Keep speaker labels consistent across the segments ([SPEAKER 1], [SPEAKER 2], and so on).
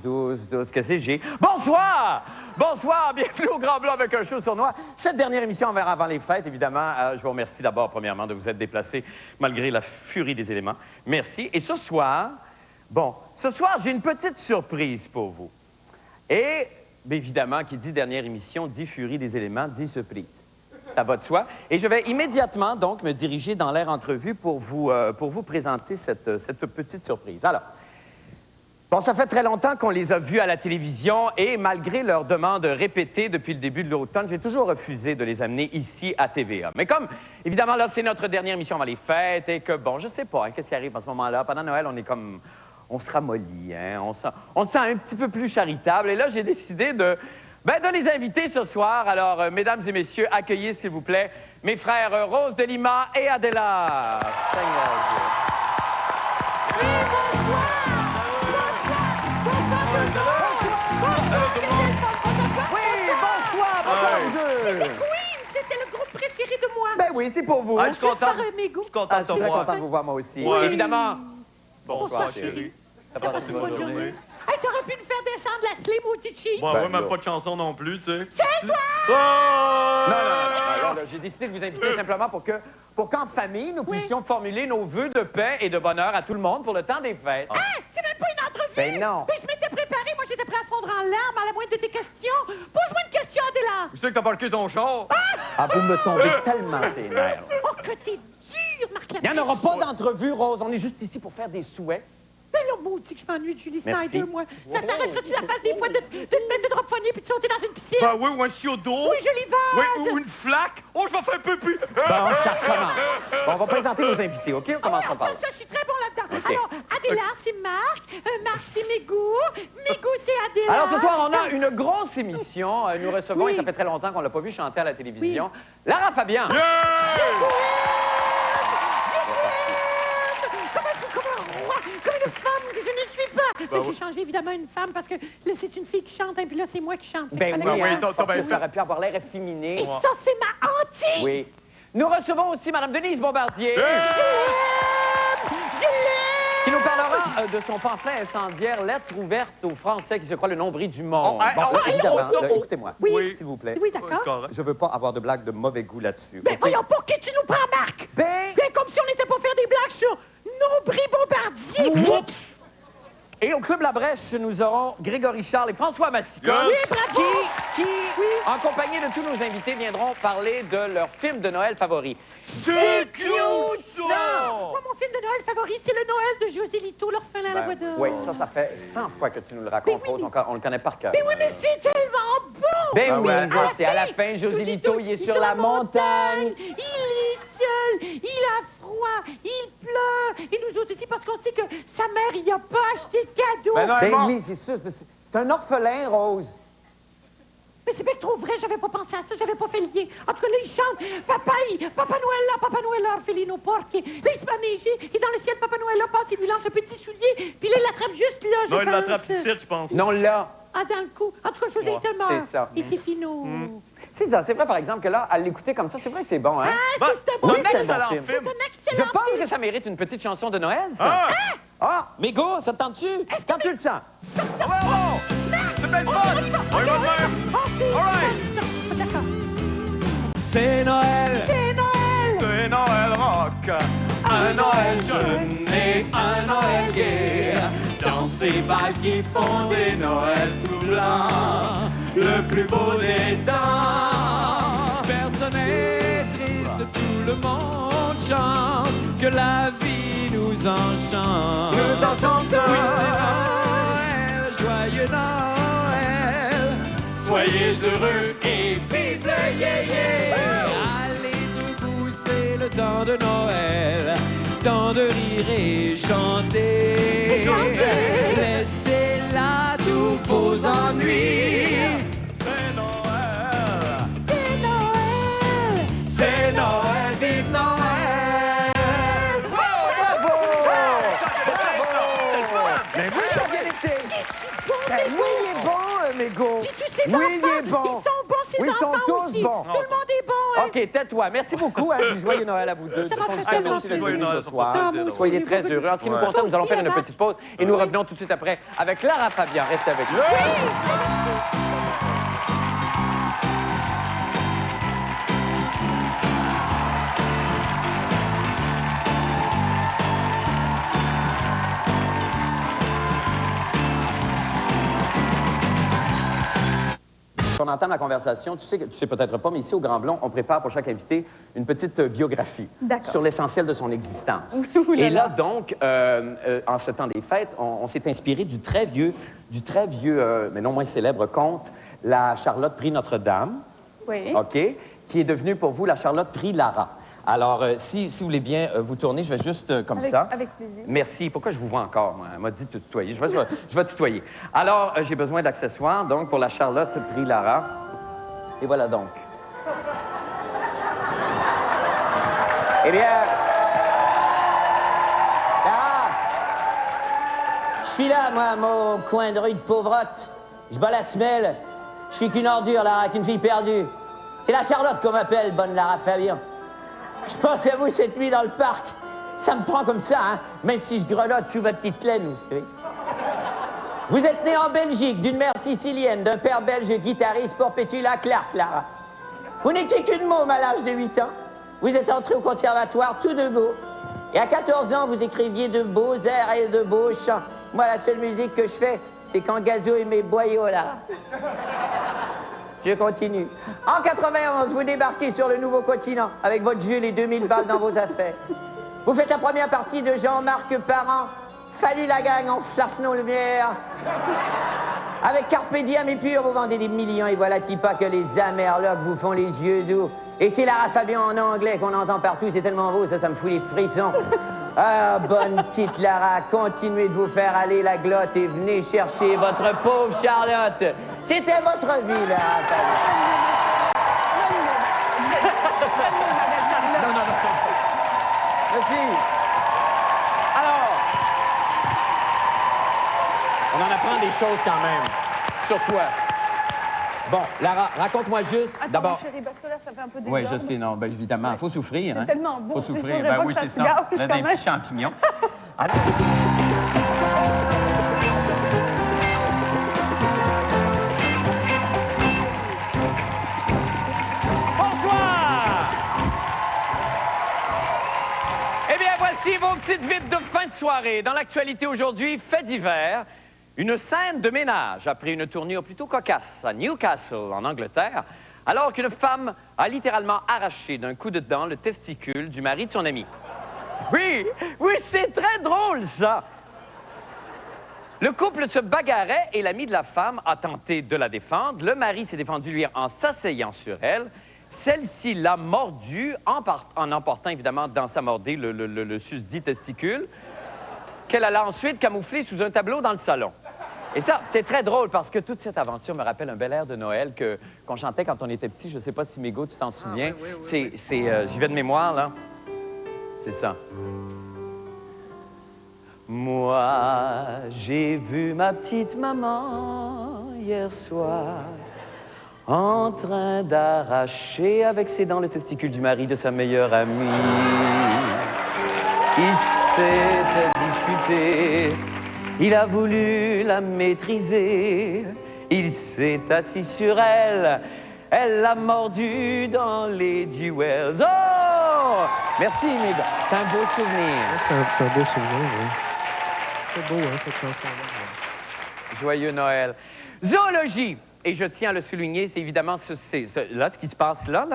[SPEAKER 1] 12, que c'est Bonsoir! Bonsoir, bienvenue au Grand Blanc avec un show sournois. Cette dernière émission avant les fêtes, évidemment. Je vous remercie d'abord, premièrement, de vous être déplacés malgré la furie des éléments. Merci. Et ce soir, j'ai une petite surprise pour vous. Et, bien évidemment, qui dit dernière émission, dit furie des éléments, dit surprise. Ça va de soi. Et je vais immédiatement, donc, me diriger dans l'air entrevue pour vous présenter cette petite surprise. Alors, bon, ça fait très longtemps qu'on les a vus à la télévision et malgré leurs demandes répétées depuis le début de l'automne, j'ai toujours refusé de les amener ici à TVA. Mais comme, évidemment, là, c'est notre dernière émission avant les fêtes et que, bon, je sais pas, hein, qu'est-ce qui arrive en ce moment-là. Pendant Noël, on est comme... On se ramollit, hein, on se sent un petit peu plus charitable. Et là, j'ai décidé de les inviter ce soir. Alors, mesdames et messieurs, accueillez, s'il vous plaît, mes frères Rose de Lima et Adela. Seigneur Dieu.
[SPEAKER 2] Oui, bonsoir!
[SPEAKER 1] Bonjour!
[SPEAKER 2] C'était le groupe préféré de moi.
[SPEAKER 1] Ben oui, c'est pour vous.
[SPEAKER 3] Ah, je suis content.
[SPEAKER 2] Mes goûts.
[SPEAKER 1] Je suis très content de vous voir, moi aussi.
[SPEAKER 3] Ouais.
[SPEAKER 1] Évidemment.
[SPEAKER 2] Bonsoir, chérie.
[SPEAKER 1] Ça passe une bonne journée.
[SPEAKER 2] Hey, t'aurais pu me faire descendre la slim au Tichy.
[SPEAKER 3] Bon,
[SPEAKER 1] Ben,
[SPEAKER 3] ouais, mais
[SPEAKER 1] là.
[SPEAKER 3] pas de chanson non plus, tu sais.
[SPEAKER 2] C'est toi!
[SPEAKER 1] Non. J'ai décidé de vous inviter simplement pour qu'en famille, nous puissions formuler nos vœux de paix et de bonheur à tout le monde pour le temps des fêtes.
[SPEAKER 2] Ah, c'est même pas une entrevue!
[SPEAKER 1] Ben non.
[SPEAKER 2] Mais je m'étais préparée, moi j'étais prêt à fondre en larmes à la moindre de tes questions. Pose-moi une question, Adela.
[SPEAKER 3] Tu sais que t'as parqué ton char?
[SPEAKER 1] Ah, vous me tombez tellement ses nerfs.
[SPEAKER 2] Oh, que t'es dur, Marc
[SPEAKER 1] Il n'y en aura pas d'entrevue, Rose. On est juste ici pour faire des souhaits.
[SPEAKER 2] Ben là, maudit que je m'ennuie de Julie
[SPEAKER 1] Merci.
[SPEAKER 2] Snyder, moi. Ça t'arrêterait-tu la face des fois de te mettre une robe-poignée puis de sauter dans une piscine?
[SPEAKER 3] Ben oui, ou un chiot d'eau.
[SPEAKER 2] Oui, je l'y
[SPEAKER 3] Oui, ou une flaque. Oh, je vais faire un peu plus.
[SPEAKER 1] Bon, ça recommence. Bon, on va présenter nos invités, OK? On commencera par là.
[SPEAKER 2] Ça, je suis très bon là-dedans.
[SPEAKER 1] Ok.
[SPEAKER 2] Alors, Adela, c'est Marc. Marc, c'est Mégou. Mégou, c'est Adela.
[SPEAKER 1] Alors, ce soir, on a une grosse émission. Nous recevons,
[SPEAKER 2] Oui.
[SPEAKER 1] et ça fait très longtemps qu'on ne l'a pas vu chanter à la télévision, Lara Fabian.
[SPEAKER 3] Yeah!
[SPEAKER 2] Comme une femme que je ne suis pas.
[SPEAKER 3] Ben
[SPEAKER 2] J'ai changé évidemment une femme parce que là, c'est une fille qui chante, et puis là, c'est moi qui chante.
[SPEAKER 1] Ben oui,
[SPEAKER 3] Ben oui,
[SPEAKER 1] hein,
[SPEAKER 3] t'as bien
[SPEAKER 1] ça
[SPEAKER 3] fait.
[SPEAKER 1] aurait pu avoir l'air
[SPEAKER 2] Et
[SPEAKER 1] efféminé.
[SPEAKER 2] ça, c'est ma hantise.
[SPEAKER 1] Oui. Nous recevons aussi Mme Denise Bombardier,
[SPEAKER 2] Je l'aime.
[SPEAKER 1] qui nous parlera de son pamphlet incendiaire Lettre ouverte aux Français qui se croient le nombril du monde.
[SPEAKER 3] Oh, hey,
[SPEAKER 1] Bon,
[SPEAKER 3] oh,
[SPEAKER 1] là,
[SPEAKER 3] oh,
[SPEAKER 1] évidemment,
[SPEAKER 3] oh, oh,
[SPEAKER 1] là,
[SPEAKER 3] oh.
[SPEAKER 1] écoutez-moi,
[SPEAKER 3] Oui.
[SPEAKER 1] s'il vous plaît.
[SPEAKER 2] Oui, d'accord.
[SPEAKER 3] Correct.
[SPEAKER 1] Je veux pas avoir de blagues de mauvais goût là-dessus.
[SPEAKER 2] Mais
[SPEAKER 1] OK?
[SPEAKER 2] voyons, pour qui tu nous prends, Marc?
[SPEAKER 1] Ben,
[SPEAKER 2] Bien comme si on n'était pas faire des blagues sur Nombril Bombardier.
[SPEAKER 1] oups! Et au Club La Brèche, nous aurons Grégory Charles et François Massicotte,
[SPEAKER 3] Yes.
[SPEAKER 2] Oui, bravo.
[SPEAKER 1] qui en compagnie de tous nos invités, viendront parler de leur film de Noël favori.
[SPEAKER 3] C'est cute, ça!
[SPEAKER 2] Moi, mon film de Noël favori, c'est le Noël de José Lito, l'orphelin à la voix d'or.
[SPEAKER 1] Oui, ça fait 100 fois que tu nous le racontes,
[SPEAKER 2] Mais oui,
[SPEAKER 1] Rose. On le connaît par cœur.
[SPEAKER 2] Mais oui, mais c'est tellement beau!
[SPEAKER 1] Ben
[SPEAKER 3] Ah
[SPEAKER 1] oui,
[SPEAKER 3] ouais.
[SPEAKER 1] nous autres, c'est à la fin, Joselito, il est sur la montagne.
[SPEAKER 2] Il est seul, il a froid, il pleure. Et nous autres aussi, parce qu'on sait que sa mère, il a pas acheté de cadeau.
[SPEAKER 3] Ben non, elle est
[SPEAKER 1] Ben
[SPEAKER 3] morte.
[SPEAKER 1] oui, c'est sûr. C'est un orphelin, Rose.
[SPEAKER 2] Mais c'est bien trop vrai, j'avais pas pensé à ça, j'avais pas fait le lien. En tout cas, là, il chante Papa Noël là, orphelino porche. Là, il se met à neiger, et dans le ciel, Papa Noël là passe, il lui lance un petit soulier, puis là, il l'attrape juste là, je
[SPEAKER 3] Non, il
[SPEAKER 2] pense.
[SPEAKER 3] l'attrape ici, je pense.
[SPEAKER 1] Non, là.
[SPEAKER 2] Ah, dans le cou. En tout cas, José,
[SPEAKER 3] Ouais,
[SPEAKER 2] il te meurt.
[SPEAKER 1] c'est ça.
[SPEAKER 2] Et c'est finot.
[SPEAKER 1] C'est ça, c'est vrai, par exemple, que là, à l'écouter comme ça, c'est vrai que c'est bon, hein?
[SPEAKER 2] Ah, c'est un bon
[SPEAKER 3] un
[SPEAKER 1] Oui, c'est un
[SPEAKER 3] excellent
[SPEAKER 1] bon film.
[SPEAKER 2] C'est
[SPEAKER 3] film.
[SPEAKER 2] un
[SPEAKER 1] Je
[SPEAKER 2] excellent
[SPEAKER 1] pense
[SPEAKER 2] film.
[SPEAKER 1] que ça mérite une petite chanson de Noël, ça.
[SPEAKER 3] Ah!
[SPEAKER 1] Ah, Mégo, ça te tente-tu? Quand tu le sens.
[SPEAKER 3] Ah ouais, ouais! C'est bien le fun! On y va de même! All right.
[SPEAKER 2] D'accord.
[SPEAKER 1] C'est Noël.
[SPEAKER 2] C'est Noël.
[SPEAKER 3] C'est Noël rock!
[SPEAKER 1] Un Noël jeune et un Noël gai, dans ces balles qui font des Noëls tout blancs, le plus beau des temps. Personne n'est triste, tout le monde chante, que la vie nous enchante. Nous enchantons. Oui, c'est Noël, joyeux Noël. Soyez heureux et vive le yé-yé. Allez debout, c'est le temps de Noël, temps de rire et chanter. Laissez là tous vos ennuis.
[SPEAKER 3] C'est Noël!
[SPEAKER 2] C'est Noël.
[SPEAKER 1] C'est Noël, vive Noël! Bravo! Bravo! Mais oui, ça a bien été! Ben oui, il est bon, Mégo!
[SPEAKER 2] Puis tous ces
[SPEAKER 1] Oui, il
[SPEAKER 2] enfants,
[SPEAKER 1] est bon!
[SPEAKER 2] ils sont bons, ces
[SPEAKER 1] Oui, ils sont
[SPEAKER 2] enfants
[SPEAKER 1] tous
[SPEAKER 2] aussi.
[SPEAKER 1] bons.
[SPEAKER 2] Tout le monde est bon,
[SPEAKER 1] OK, tais-toi. Merci beaucoup. Hein, joyeux Noël à vous deux.
[SPEAKER 2] Ça m'a fait
[SPEAKER 1] Ah,
[SPEAKER 2] tellement
[SPEAKER 1] merci d'être
[SPEAKER 2] plaisir.
[SPEAKER 1] venus
[SPEAKER 3] Noël,
[SPEAKER 1] ce soir.
[SPEAKER 2] Ah, moi aussi,
[SPEAKER 1] Soyez
[SPEAKER 2] j'ai
[SPEAKER 1] très
[SPEAKER 2] beaucoup-
[SPEAKER 1] heureux. En ce qui nous
[SPEAKER 3] Ouais.
[SPEAKER 1] concerne, nous allons faire une
[SPEAKER 2] Aussi,
[SPEAKER 1] petite pause et nous revenons tout de suite après avec Lara Fabian. Restez avec nous. On entame la conversation, tu sais peut-être pas, mais ici au Grand Blond, on prépare pour chaque invité une petite biographie
[SPEAKER 4] D'accord.
[SPEAKER 1] sur l'essentiel de son existence.
[SPEAKER 4] Ouh là
[SPEAKER 1] Et là,
[SPEAKER 4] là.
[SPEAKER 1] donc, en ce temps des fêtes, on s'est inspiré du très vieux, mais non moins célèbre conte, la Charlotte Prix Notre-Dame,
[SPEAKER 4] Oui.
[SPEAKER 1] OK, qui est devenue pour vous la Charlotte Prix Lara. Alors, si vous voulez bien vous tourner, je vais juste comme ça.
[SPEAKER 4] Avec plaisir.
[SPEAKER 1] Merci. Pourquoi je vous vois encore, moi? Elle m'a dit de tutoyer. Je vais tutoyer. Alors, j'ai besoin d'accessoires, donc, pour la Charlotte Prix Lara. Et voilà donc. Eh bien... Lara! Je suis là, moi, mon coin de rue de pauvrotte. Je bats la semelle. Je suis qu'une ordure, Lara, qu'une fille perdue. C'est la Charlotte qu'on m'appelle, bonne Lara Fabian. Je pense à vous cette nuit dans le parc. Ça me prend comme ça, hein, même si je grelotte sous ma petite laine, vous savez. Vous êtes né en Belgique, d'une mère sicilienne, d'un père belge guitariste pour Pétula Clark, Lara. Vous n'étiez qu'une môme à l'âge de 8 ans. Vous êtes entré au conservatoire tout de beau. Et à 14 ans, vous écriviez de beaux airs et de beaux chants. Moi, la seule musique que je fais, c'est quand Gazo et mes boyaux, là. Je continue. En 91, vous débarquez sur le nouveau continent avec votre Jules et 2000 balles dans vos affaires. Vous faites la première partie de Jean-Marc Parent. Fallu la gang en flasnon lumière. Avec Carpe Diem et Pur, vous vendez des millions et voilà pas que les Amerlocs vous font les yeux doux. Et c'est Lara Fabian en anglais qu'on entend partout, c'est tellement beau, ça me fout les frissons. Ah, bonne petite Lara, continuez de vous faire aller la glotte et venez chercher votre pauvre Charlotte. C'était votre vie, Lara Fabian. Non. Merci. Alors, on en apprend des choses quand même sur toi. Bon, Lara, raconte-moi juste,
[SPEAKER 4] Attends,
[SPEAKER 1] d'abord...
[SPEAKER 4] chérie, parce que là, ça fait un peu
[SPEAKER 1] Oui,
[SPEAKER 4] désordre.
[SPEAKER 1] je sais, non, ben évidemment, il faut souffrir.
[SPEAKER 4] C'est
[SPEAKER 1] Hein?
[SPEAKER 4] tellement beau.
[SPEAKER 1] Faut souffrir,
[SPEAKER 4] Il faudrait
[SPEAKER 1] ben
[SPEAKER 4] pas
[SPEAKER 1] oui,
[SPEAKER 4] que
[SPEAKER 1] c'est
[SPEAKER 4] ça
[SPEAKER 1] ça.
[SPEAKER 4] se gâche,
[SPEAKER 1] Là,
[SPEAKER 4] quand
[SPEAKER 1] des
[SPEAKER 4] même.
[SPEAKER 1] petits champignons. Alors... Bonsoir! Eh bien, voici vos petites vites de fin de soirée. Dans l'actualité aujourd'hui, fait divers, une scène de ménage après une tournure plutôt cocasse à Newcastle, en Angleterre, alors qu'une femme a littéralement arraché d'un coup de dent le testicule du mari de son ami. Oui, c'est très drôle, ça! Le couple se bagarrait et l'ami de la femme a tenté de la défendre. Le mari s'est défendu, lui, en s'asseyant sur elle. Celle-ci l'a mordu en emportant, évidemment, dans sa mordée le susdit testicule, qu'elle alla ensuite camoufler sous un tableau dans le salon. Et ça, c'est très drôle parce que toute cette aventure me rappelle un bel air de Noël qu'on chantait quand on était petit. Je ne sais pas si Mégo, tu t'en souviens. Oui. J'y vais de mémoire, là. C'est ça. Moi, j'ai vu ma petite maman hier soir en train d'arracher avec ses dents le testicule du mari de sa meilleure amie. Il s'était disputé, il a voulu la maîtriser, il s'est assis sur elle, elle l'a mordu dans les duels. Oh! Merci, mais c'est un beau souvenir.
[SPEAKER 5] C'est un beau souvenir, oui. C'est beau, hein, cette chanson-là.
[SPEAKER 1] Joyeux Noël. Zoologie. Et je tiens à le souligner, c'est évidemment là, ce qui se passe là,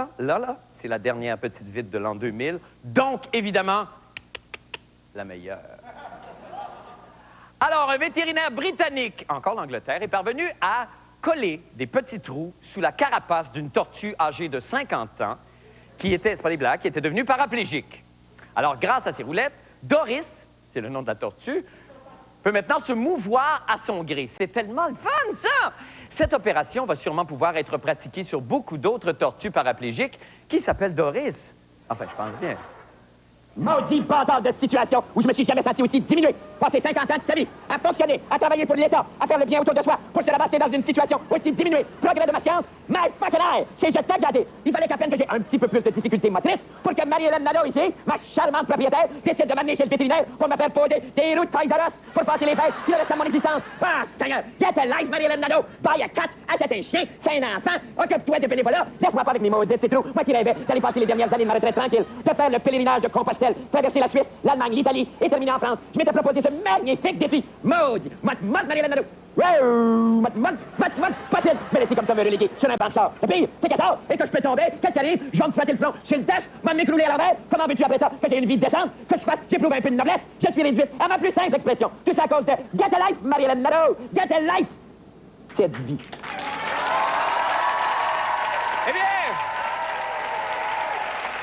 [SPEAKER 1] c'est la dernière petite vite de l'an 2000. Donc, évidemment, la meilleure. Alors, un vétérinaire britannique, encore l'Angleterre, est parvenu à coller des petits trous sous la carapace d'une tortue âgée de 50 ans qui était, c'est pas des blagues, qui était devenue paraplégique. Alors, grâce à ces roulettes, Doris, c'est le nom de la tortue, peut maintenant se mouvoir à son gré. C'est tellement le fun, ça! Cette opération va sûrement pouvoir être pratiquée sur beaucoup d'autres tortues paraplégiques qui s'appellent Doris. Enfin, je pense bien.
[SPEAKER 6] Maudit bâtard de situation où je me suis jamais senti aussi diminué.
[SPEAKER 4] passé 50 ans de sa vie à fonctionner, à travailler pour l'État, à faire le bien autour de soi, pour se ramasser dans une situation aussi diminuée. Progrès de ma science, my fucking eye! C'est juste ça que j'ai dit. Il fallait qu'à peine que j'ai un petit peu plus de difficultés motrices pour que Marie-Hélène Nadeau, ici, ma charmante propriétaire, décide de m'amener chez le vétérinaire pour me faire poser des roues de Toys R Us pour passer les fêtes puis le reste de mon existence. Ah, Seigneur, get a life, Marie-Hélène Nadeau! Buy a cat, achète un chien, c'est un enfant, occupe-toi de bénévolat, laisse-moi pas avec mes maudites c'est trop. Moi qui rêvais d'aller passer les dernières années de ma retraite tranquille, de faire le pèlerinage de Compostelle, traverser la Suisse, l'Allemagne, l'Italie et terminer en France. Je m'étais proposé ce magnifique défi. Maudit, Marie-Hélène Nadeau. Possible me laisser comme ça me reléguer sur un banc de char. Le pire, c'est qu'à ça, et que je peux tomber, qu'est-ce qui arrive, je vais me flatter le front sur une tâche, m'écrouler à l'envers. Comment veux-tu après ça que j'ai une vie décente, que je fasse, j'éprouve un peu de noblesse, je suis réduite à ma plus simple expression. Tout ça à cause de Get a life, Marie-Hélène Nadeau. Get a life. Cette vie.
[SPEAKER 1] Eh bien,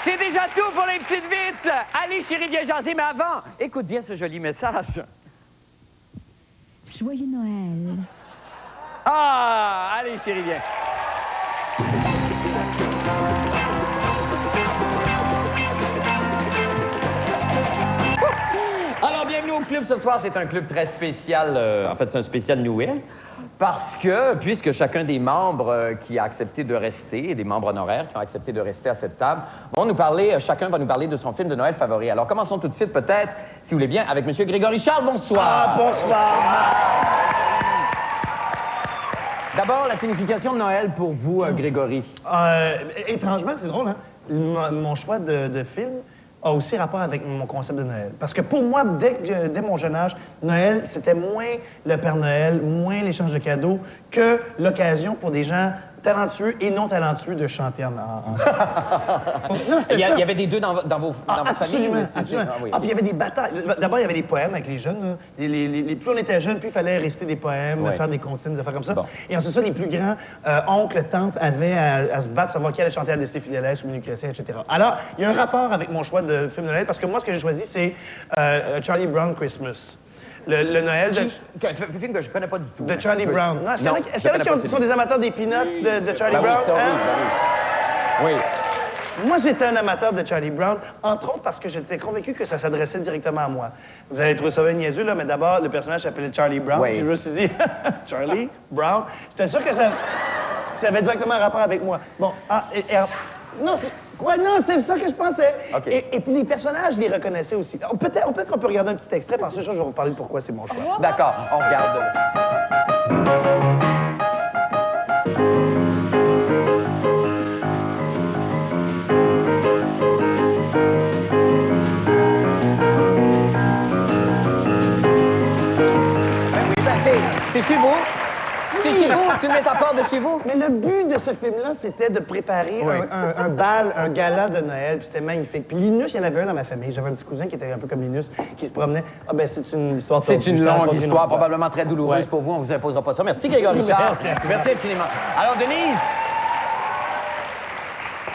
[SPEAKER 1] c'est déjà tout pour les petites vites. Allez, chérie, viens jaser, mais avant, écoute bien ce joli message.
[SPEAKER 6] Joyeux Noël.
[SPEAKER 1] Ah, allez, chérie, viens. Alors, bienvenue au club ce soir. C'est un club très spécial. En fait, c'est un spécial Noël. Parce que, puisque chacun des membres qui a accepté de rester, des membres honoraires qui ont accepté de rester à cette table, vont nous parler, chacun va nous parler de son film de Noël favori. Alors, commençons tout de suite, peut-être, si vous voulez bien, avec M. Grégory Charles. Bonsoir.
[SPEAKER 7] Ah, bonsoir.
[SPEAKER 1] D'abord, la signification de Noël pour vous, Grégory.
[SPEAKER 7] Étrangement, c'est drôle, hein? Mon choix de film a aussi rapport avec mon concept de Noël. Parce que pour moi, dès mon jeune âge, Noël, c'était moins le Père Noël, moins l'échange de cadeaux que l'occasion pour des gens talentueux et non talentueux de chanter en non,
[SPEAKER 1] Il y avait des deux dans votre famille?
[SPEAKER 7] Absolument. Puis il y avait des batailles. D'abord, il y avait des poèmes avec les jeunes. Plus on était jeunes, plus il fallait réciter des poèmes, faire des comptines, des affaires comme ça. Bon. Et ensuite, ça, les plus grands oncles, tantes avaient à se battre, savoir qui allait chanter à Desté Fideles ou Minu Chrétien, etc. Alors, il y a un rapport avec mon choix de film de Noël, parce que moi, ce que j'ai choisi, c'est Charlie Brown Christmas. Le Noël de...
[SPEAKER 1] Un film que je ne connais pas du tout.
[SPEAKER 7] De Charlie Brown. Non, est-ce qu'il y en a qui sont des amateurs des Peanuts de Charlie Brown?
[SPEAKER 1] Oui.
[SPEAKER 7] Moi, j'étais un amateur de Charlie Brown, entre autres parce que j'étais convaincu que ça s'adressait directement à moi. Vous allez trouver ça bien niaiseux, là, mais d'abord, le personnage s'appelait Charlie Brown. Oui. Je me suis dit, Charlie Brown. J'étais sûr que ça avait directement un rapport avec moi. Bon, non, c'est ça que je pensais. Okay. Et puis les personnages, je les reconnaissais aussi. Peut-être qu'on peut regarder un petit extrait, parce que je vais vous parler de pourquoi c'est mon choix.
[SPEAKER 1] D'accord, on regarde. C'est chez vous? C'est chez vous? C'est une métaphore de chez vous?
[SPEAKER 7] Mais le but de ce film-là, c'était de préparer un bal, un gala de Noël, puis c'était magnifique. Puis Linus, il y en avait un dans ma famille. J'avais un petit cousin qui était un peu comme Linus, qui se promenait. Ah ben c'est une histoire...
[SPEAKER 1] C'est une longue histoire, probablement très douloureuse pour vous. On vous imposera pas ça. Merci, Grégory Charles. Merci infiniment. Alors, Denise...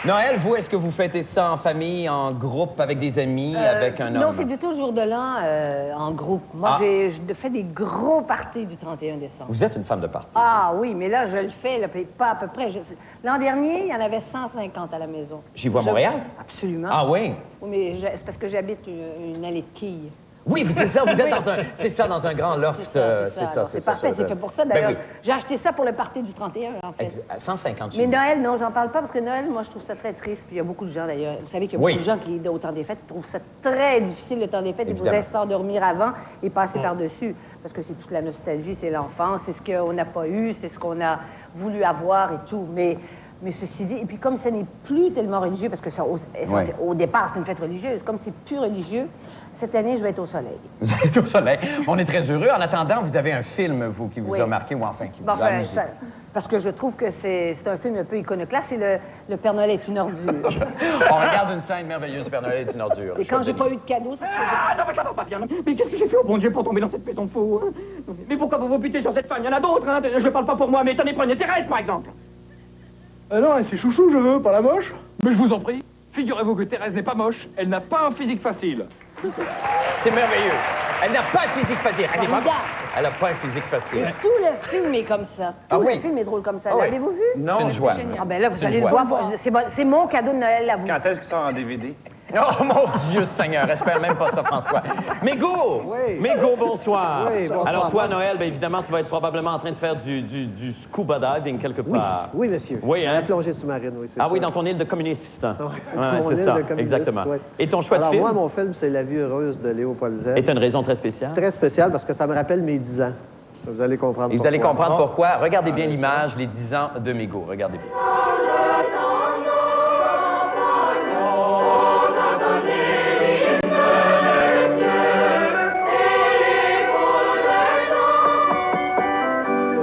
[SPEAKER 1] Noël, vous, est-ce que vous fêtez ça en famille, en groupe, avec des amis, avec un homme?
[SPEAKER 8] Non, c'est plutôt jour de l'an en groupe. Moi, je fais des gros parties du 31 décembre.
[SPEAKER 1] Vous êtes une femme de party.
[SPEAKER 8] Ah oui, mais là, je le fais, là, pas à peu près. L'an dernier, il y en avait 150 à la maison.
[SPEAKER 1] J'y vois à Montréal?
[SPEAKER 8] Absolument.
[SPEAKER 1] Ah oui?
[SPEAKER 8] Oui, mais c'est parce que j'habite une allée de quilles.
[SPEAKER 1] Oui, c'est ça, vous êtes dans un grand loft.
[SPEAKER 8] C'est parfait, c'est fait pour ça. D'ailleurs, j'ai acheté ça pour le party du 31, en fait.
[SPEAKER 1] 150
[SPEAKER 8] Mais Noël, non, j'en parle pas, parce que Noël, moi, je trouve ça très triste. Puis il y a beaucoup de gens, d'ailleurs. Vous savez qu'il y a beaucoup de gens qui, au temps des fêtes, trouvent ça très difficile, le temps des fêtes. Ils voudraient s'endormir avant et passer par-dessus. Parce que c'est toute la nostalgie, c'est l'enfance, c'est ce qu'on n'a pas eu, c'est ce qu'on a voulu avoir et tout. Mais ceci dit, et puis comme ce n'est plus tellement religieux, parce que ça, au départ, c'est une fête religieuse, comme c'est plus religieux, cette année, je vais être au soleil. Vous allez être
[SPEAKER 1] au soleil. On est très heureux. En attendant, vous avez un film, vous, qui vous a marqué, ou enfin, qui vous a amusé.
[SPEAKER 8] Parce que je trouve que c'est un film un peu iconoclaste, c'est le Père Noël est une ordure.
[SPEAKER 1] On regarde une scène merveilleuse, le Père Noël est une ordure.
[SPEAKER 8] Et quand j'ai pas eu de cadeau, c'est ce que
[SPEAKER 2] non, mais ça va pas bien. Mais qu'est-ce que j'ai fait au bon Dieu pour tomber dans cette maison fou, hein? Mais pourquoi vous vous butez sur cette femme? Il y en a d'autres, hein? Je parle pas pour moi, mais tenez, prenez Thérèse, par exemple.
[SPEAKER 3] Non, c'est chouchou, je veux, pas la moche. Mais je vous en prie, figurez-vous que Thérèse n'est pas moche, elle n'a pas un physique facile.
[SPEAKER 1] C'est merveilleux. Elle n'a pas un physique facile. Elle n'a pas un physique facile.
[SPEAKER 8] Et tout le film est comme ça. Tout le film est drôle comme ça. L'avez-vous vu?
[SPEAKER 1] Non. C'est une joie.
[SPEAKER 8] Ah ben là, vous allez le voir. C'est mon cadeau de Noël à vous.
[SPEAKER 3] Quand est-ce qu'il sort en DVD?
[SPEAKER 1] Oh mon Dieu Seigneur, espère même pas ça, François. Mégo!
[SPEAKER 5] Oui.
[SPEAKER 1] Mégo, bonsoir.
[SPEAKER 5] Oui, bonsoir.
[SPEAKER 1] Alors toi, Noël, bien évidemment, tu vas être probablement en train de faire du scuba diving quelque part.
[SPEAKER 5] Oui, monsieur.
[SPEAKER 1] Oui, hein?
[SPEAKER 5] La plongée sous-marine, oui, c'est ça.
[SPEAKER 1] Ah oui, dans ton île de communiste.
[SPEAKER 5] Oui,
[SPEAKER 1] Ouais,
[SPEAKER 5] mon
[SPEAKER 1] c'est
[SPEAKER 5] île
[SPEAKER 1] ça,
[SPEAKER 5] de communiste,
[SPEAKER 1] exactement.
[SPEAKER 5] oui.
[SPEAKER 1] Et ton choix de
[SPEAKER 5] Alors,
[SPEAKER 1] film?
[SPEAKER 5] moi, mon film, c'est La vie heureuse de Léopold Z.
[SPEAKER 1] Est une raison très spéciale?
[SPEAKER 5] Très spécial parce que ça me rappelle mes 10 ans. Vous allez comprendre
[SPEAKER 1] Et vous allez
[SPEAKER 5] pourquoi.
[SPEAKER 1] comprendre pourquoi. Regardez bien l'image, les 10 ans de Mégo. Regardez bien.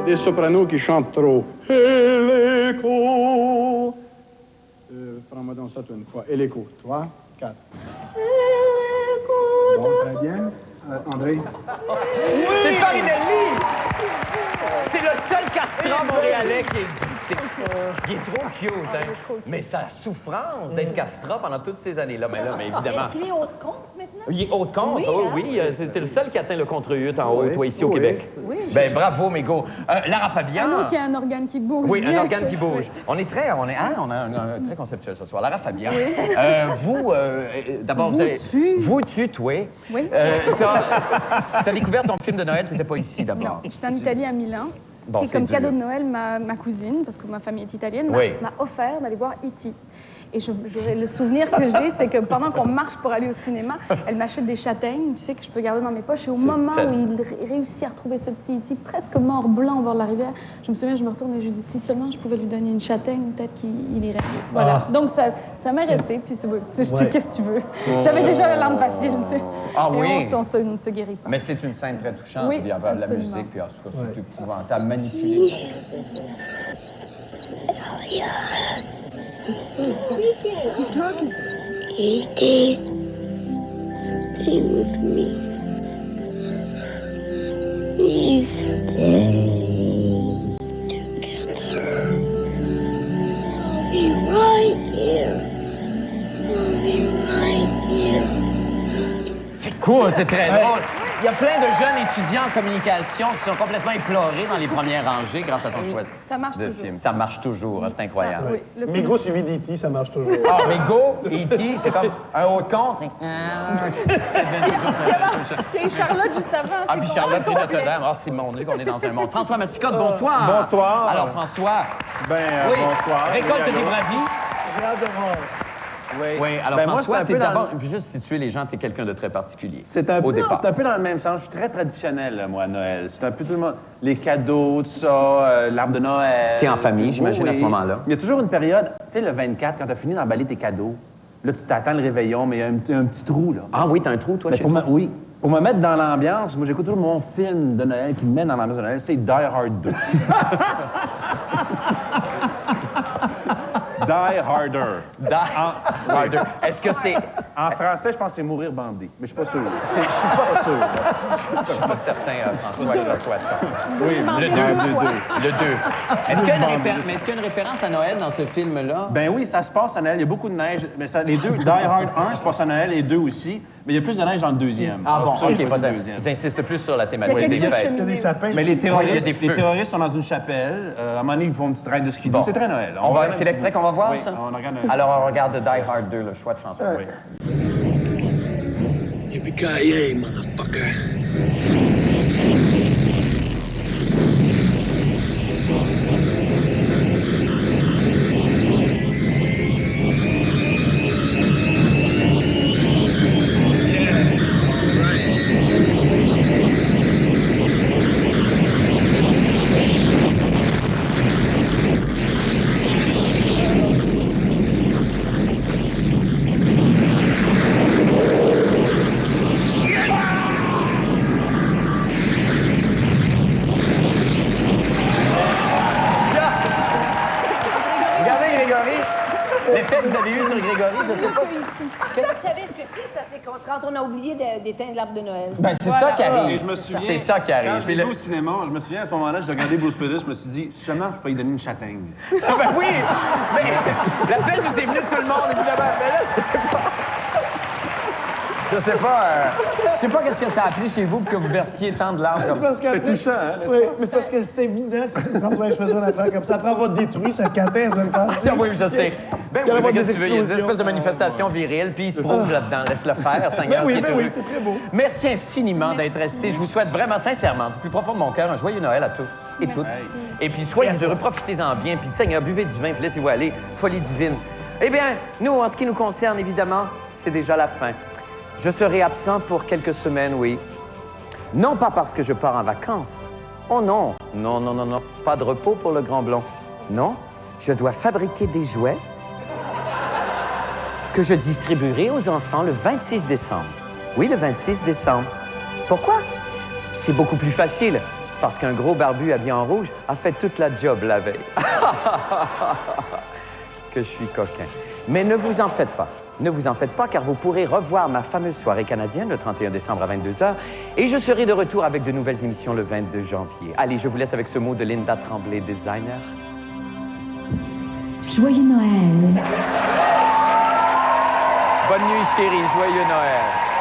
[SPEAKER 3] Des sopranos qui chantent trop. Et l'écho. Prends-moi donc ça toi une fois. Et l'écho. 3, 4. Bon, très bien. André.
[SPEAKER 1] C'est Farinelli! C'est le seul castrat montréalais qui existait. Il est trop cute, hein? Mais sa souffrance d'être castrat pendant toutes ces années-là, mais évidemment.
[SPEAKER 8] Est-ce qu'il est haute compte maintenant?
[SPEAKER 1] Il est haute compte,
[SPEAKER 8] Oui,
[SPEAKER 1] oh,
[SPEAKER 8] hein?
[SPEAKER 1] oui. C'était le seul qui atteint le contre-huit en haut,
[SPEAKER 5] Oui,
[SPEAKER 1] toi, ici au
[SPEAKER 5] oui,
[SPEAKER 1] Québec.
[SPEAKER 8] oui.
[SPEAKER 1] Ben bravo, Mégo. Lara Fabian.
[SPEAKER 6] Un autre qui a un organe qui bouge.
[SPEAKER 1] Oui, un organe qui bouge. On est très conceptuel ce soir. Lara Fabian. Vous, d'abord, vous avez... Vous, toi.
[SPEAKER 6] Oui.
[SPEAKER 1] T'as découvert ton film de Noël, t'étais pas ici d'abord.
[SPEAKER 6] Je suis en Italie à Milan.
[SPEAKER 1] Bon,
[SPEAKER 6] Et
[SPEAKER 1] c'est
[SPEAKER 6] comme
[SPEAKER 1] dur.
[SPEAKER 6] cadeau de Noël, ma cousine, parce que ma famille est italienne,
[SPEAKER 1] Oui.
[SPEAKER 6] m'a offert d'aller voir E.T. Et le souvenir que j'ai, c'est que pendant qu'on marche pour aller au cinéma, elle m'achète des châtaignes, tu sais, que je peux garder dans mes poches. Et au moment où il réussit à retrouver ce petit E.T. presque mort blanc au bord de la rivière, je me souviens, je me retourne et je lui dis, si seulement je pouvais lui donner une châtaigne, peut-être qu'il irait. Voilà. Donc ça m'est resté, puis c'est beau. Je dis, qu'est-ce que tu veux? J'avais déjà la larme facile, tu sais.
[SPEAKER 1] Ah
[SPEAKER 6] Et
[SPEAKER 1] oui?
[SPEAKER 6] on ne se guérit pas.
[SPEAKER 1] Mais c'est une scène très touchante.
[SPEAKER 6] Oui,
[SPEAKER 1] Il y a de la
[SPEAKER 6] absolument.
[SPEAKER 1] musique, puis en tout cas, c'est épouvantable, manipulé.
[SPEAKER 9] E.T., stay with me. Please stay together. I'll be right here. I'll be right here.
[SPEAKER 1] C'est cool, c'est très drôle. Il y a plein de jeunes étudiants en communication qui sont complètement éplorés dans les premières rangées grâce à ton choix
[SPEAKER 6] Ça marche
[SPEAKER 1] de
[SPEAKER 6] toujours.
[SPEAKER 1] film. Ça marche toujours, hein, c'est incroyable.
[SPEAKER 6] Oui, le
[SPEAKER 7] Mégo suivi d'E.T., ça marche toujours.
[SPEAKER 1] Ah, mais Go, E.T., c'est comme un haut de compte.
[SPEAKER 6] Il y a eu Charlotte juste avant.
[SPEAKER 1] Ah, puis Charlotte et Notre-Dame. Ah, c'est mon Dieu qu'on est dans un monde. François Massicotte, bonsoir.
[SPEAKER 3] Bonsoir.
[SPEAKER 1] Alors, François.
[SPEAKER 3] Ben,
[SPEAKER 1] Oui,
[SPEAKER 3] bonsoir.
[SPEAKER 1] récolte
[SPEAKER 3] Oui,
[SPEAKER 1] des
[SPEAKER 3] allô.
[SPEAKER 1] bravis.
[SPEAKER 7] J'ai hâte de voir.
[SPEAKER 1] Oui, alors
[SPEAKER 3] Ben, moi,
[SPEAKER 1] François,
[SPEAKER 3] c'est un
[SPEAKER 1] t'es
[SPEAKER 3] peu dans
[SPEAKER 1] d'abord, juste situer les gens, t'es quelqu'un de très particulier.
[SPEAKER 3] C'est un,
[SPEAKER 1] Au départ.
[SPEAKER 3] c'est un peu dans le même sens. Je suis très traditionnel, là, moi, à Noël. C'est un peu tout le monde. Les cadeaux, tout ça, l'arbre de Noël.
[SPEAKER 1] T'es en famille, j'imagine, à ce moment-là.
[SPEAKER 3] Il y a toujours une période, tu sais, le 24, quand t'as fini d'emballer tes cadeaux, là, tu t'attends le réveillon, mais il y a un petit trou, là.
[SPEAKER 1] Ah oui, t'as un trou, toi,
[SPEAKER 3] Ben,
[SPEAKER 1] chez
[SPEAKER 3] pour
[SPEAKER 1] toi?
[SPEAKER 3] oui. Pour me mettre dans l'ambiance, moi, j'écoute toujours mon film de Noël qui me met dans l'ambiance de Noël, c'est Die Hard 2. Die Harder.
[SPEAKER 1] Die Harder. Est-ce que c'est...
[SPEAKER 3] En français, je pense que c'est Mourir bandé, mais je suis pas sûr.
[SPEAKER 1] Je suis pas sûr. Je suis pas certain, François, que ça soit ça.
[SPEAKER 3] Oui,
[SPEAKER 1] Le 2. Le 2. Est-ce qu'il y a une référence à Noël dans ce film-là?
[SPEAKER 3] Ben oui, ça se passe à Noël. Il y a beaucoup de neige. Mais ça, les deux, Die Hard 1 se passe à Noël, les deux aussi. Mais il y a plus de neige dans le deuxième.
[SPEAKER 1] Ah bon,
[SPEAKER 3] C'est pour ça que
[SPEAKER 1] OK,
[SPEAKER 3] j'ai
[SPEAKER 1] pas
[SPEAKER 3] choisi
[SPEAKER 1] de...
[SPEAKER 3] le deuxième.
[SPEAKER 1] Ils insistent plus sur la
[SPEAKER 6] Il y a
[SPEAKER 1] thématique des
[SPEAKER 6] quelques
[SPEAKER 1] fêtes.
[SPEAKER 7] Il y a des sapins.
[SPEAKER 3] Mais les
[SPEAKER 1] Oui, il y a des feux.
[SPEAKER 3] terroristes sont dans une chapelle. À un moment donné, ils font une petite ride de ski.
[SPEAKER 1] Bon.
[SPEAKER 3] C'est très Noël.
[SPEAKER 1] C'est l'extrait qu'on va voir,
[SPEAKER 3] Oui,
[SPEAKER 1] ça?
[SPEAKER 3] on regarde un...
[SPEAKER 1] Alors, on regarde Die Hard 2, le choix de François. Oui.
[SPEAKER 9] Yippee-ki-yay, motherfucker.
[SPEAKER 1] Regardez, Grégory. L'effet que vous avez eu sur Grégory, je sais pas.
[SPEAKER 8] Vous savez ce que c'est? Ça, c'est quand on a oublié d'éteindre l'arbre de Noël.
[SPEAKER 1] Ben, c'est ça qui
[SPEAKER 3] Et
[SPEAKER 1] arrive.
[SPEAKER 3] je me souviens,
[SPEAKER 1] C'est ça qui
[SPEAKER 3] quand
[SPEAKER 1] arrive.
[SPEAKER 3] je l'ai vu au cinéma, je me souviens à ce moment-là, j'ai regardé Bruce Willis, je me suis dit, seulement je peux lui donner une châtaigne.
[SPEAKER 1] Ah ben oui! Mais l'appel nous est venu de tout le monde, évidemment. Mais là, je sais pas. Je sais pas. sais pas qu'est-ce que ça a pris chez vous pour que vous versiez tant de larmes comme ça.
[SPEAKER 7] C'est touchant, hein? Oui, mais c'est parce que c'était évident. Quand je faisais une affaire comme ça, après avoir détruit sa catin, je vais me passer.
[SPEAKER 1] Oui, je sais. Ben oui, qu'est-ce que tu veux? Il y a des espèces de manifestations viriles, puis il se prouve là-dedans. Laisse-le faire, Seigneur.
[SPEAKER 7] Oui, c'est très beau.
[SPEAKER 1] Merci infiniment d'être resté. Je vous souhaite vraiment, sincèrement, du plus profond de mon cœur, un joyeux Noël à tous et toutes. Et puis soyez heureux, profitez-en bien, puis Seigneur, buvez du vin, puis laissez-vous aller. Folie divine. Eh bien, nous, en ce qui nous concerne, évidemment, c'est déjà la fin. Je serai absent pour quelques semaines, oui. Non pas parce que je pars en vacances. Oh non, non, non, non, non. Pas de repos pour le grand blond. Non, je dois fabriquer des jouets que je distribuerai aux enfants le 26 décembre. Oui, le 26 décembre. Pourquoi? C'est beaucoup plus facile, parce qu'un gros barbu habillé en rouge a fait toute la job la veille. Que je suis coquin. Mais ne vous en faites pas. Ne vous en faites pas, car vous pourrez revoir ma fameuse soirée canadienne le 31 décembre à 22h, et je serai de retour avec de nouvelles émissions le 22 janvier. Allez, je vous laisse avec ce mot de Linda Tremblay, designer.
[SPEAKER 10] Joyeux Noël.
[SPEAKER 1] Bonne nuit, chérie. Joyeux Noël.